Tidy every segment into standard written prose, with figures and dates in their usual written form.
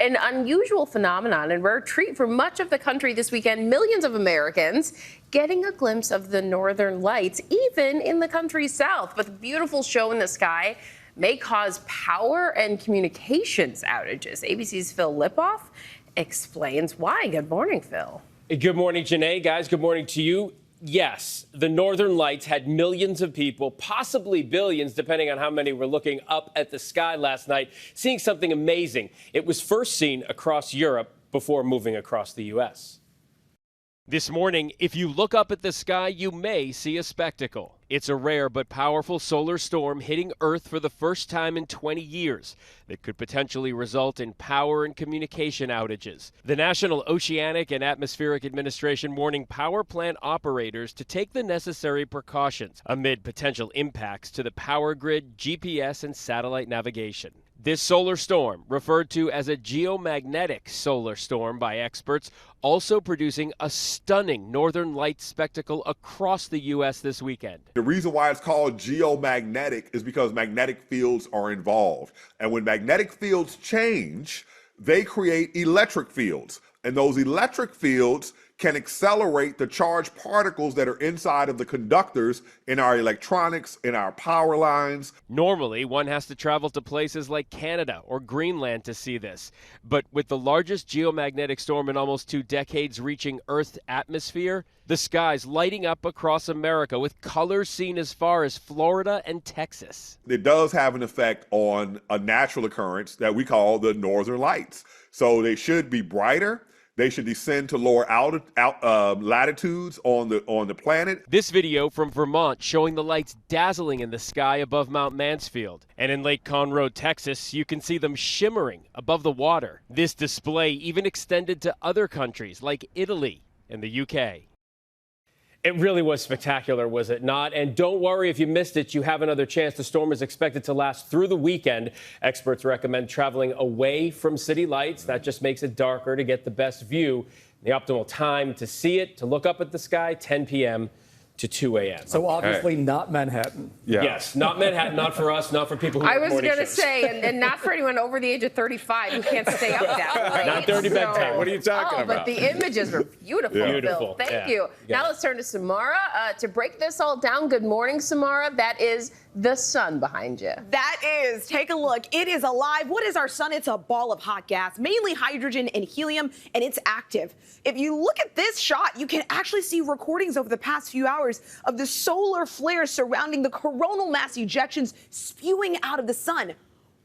An unusual phenomenon and rare treat for much of the country this weekend. Millions of Americans getting a glimpse of the northern lights, even in the country's south. But the beautiful show in the sky may cause power and communications outages. ABC's Phil Lipoff explains why. Good morning, Phil. Good morning, Janae. Guys, good morning to you. Yes, the Northern Lights had millions of people, possibly billions, depending on how many were looking up at the sky last night, seeing something amazing. It was first seen across Europe before moving across the U.S. This morning, if you look up at the sky, you may see a spectacle. It's a rare but powerful solar storm hitting Earth for the first time in 20 years that could potentially result in power and communication outages. The National Oceanic and Atmospheric Administration warning power plant operators to take the necessary precautions amid potential impacts to the power grid, GPS, and satellite navigation. This solar storm, referred to as a geomagnetic solar storm by experts, also producing a stunning northern light spectacle across the U.S. this weekend. The reason why it's called geomagnetic is because magnetic fields are involved. And when magnetic fields change, they create electric fields. And those electric fields can accelerate the charged particles that are inside of the conductors in our electronics, in our power lines. Normally, one has to travel to places like Canada or Greenland to see this. But with the largest geomagnetic storm in almost 2 decades reaching Earth's atmosphere, the skies lighting up across America with colors seen as far as Florida and Texas. It does have an effect on a natural occurrence that we call the northern lights. So they should be brighter. They should descend to lower latitudes on the planet. This video from Vermont showing the lights dazzling in the sky above Mount Mansfield. And in Lake Conroe, Texas, you can see them shimmering above the water. This display even extended to other countries like Italy and the UK. It really was spectacular, was it not? And don't worry if you missed it, you have another chance. The storm is expected to last through the weekend. Experts recommend traveling away from city lights. That just makes it darker to get the best view. The optimal time to see it, to look up at the sky, 10 p.m. to 2 a.m. So obviously not Manhattan. Yeah. Yes, not Manhattan, not for us, not for people who I work was going to shows. say, and not for anyone over the age of 35 who can't stay up that late. Not dirty bedtime. What are you talking But about? the images were beautiful, Beautiful. Bill. Thank Yeah. you. Now let's turn to Samara to break this all down. Good morning, Samara. That is the sun behind you. That is. Take a look. It is alive. What is our sun? It's a ball of hot gas, mainly hydrogen and helium, and it's active. If you look at this shot, you can actually see recordings over the past few hours of the solar flares surrounding the coronal mass ejections spewing out of the sun.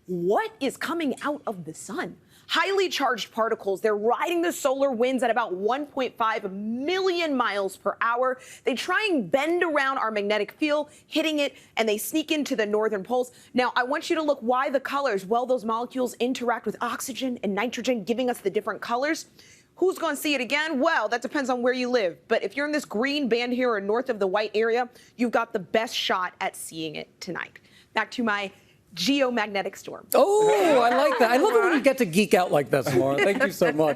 What is coming out of the sun? Highly charged particles. They're riding the solar winds at about 1.5 million miles per hour. They try and bend around our magnetic field, hitting it, and they sneak into the northern poles. Now, I want you to look why the colors. Well, those molecules interact with oxygen and nitrogen, giving us the different colors. Who's going to see it again? Well, that depends on where you live. But if you're in this green band here or north of the white area, you've got the best shot at seeing it tonight. Back to my geomagnetic storm. Oh, I like that. I love it when you get to geek out like that, Samara. Thank you so much.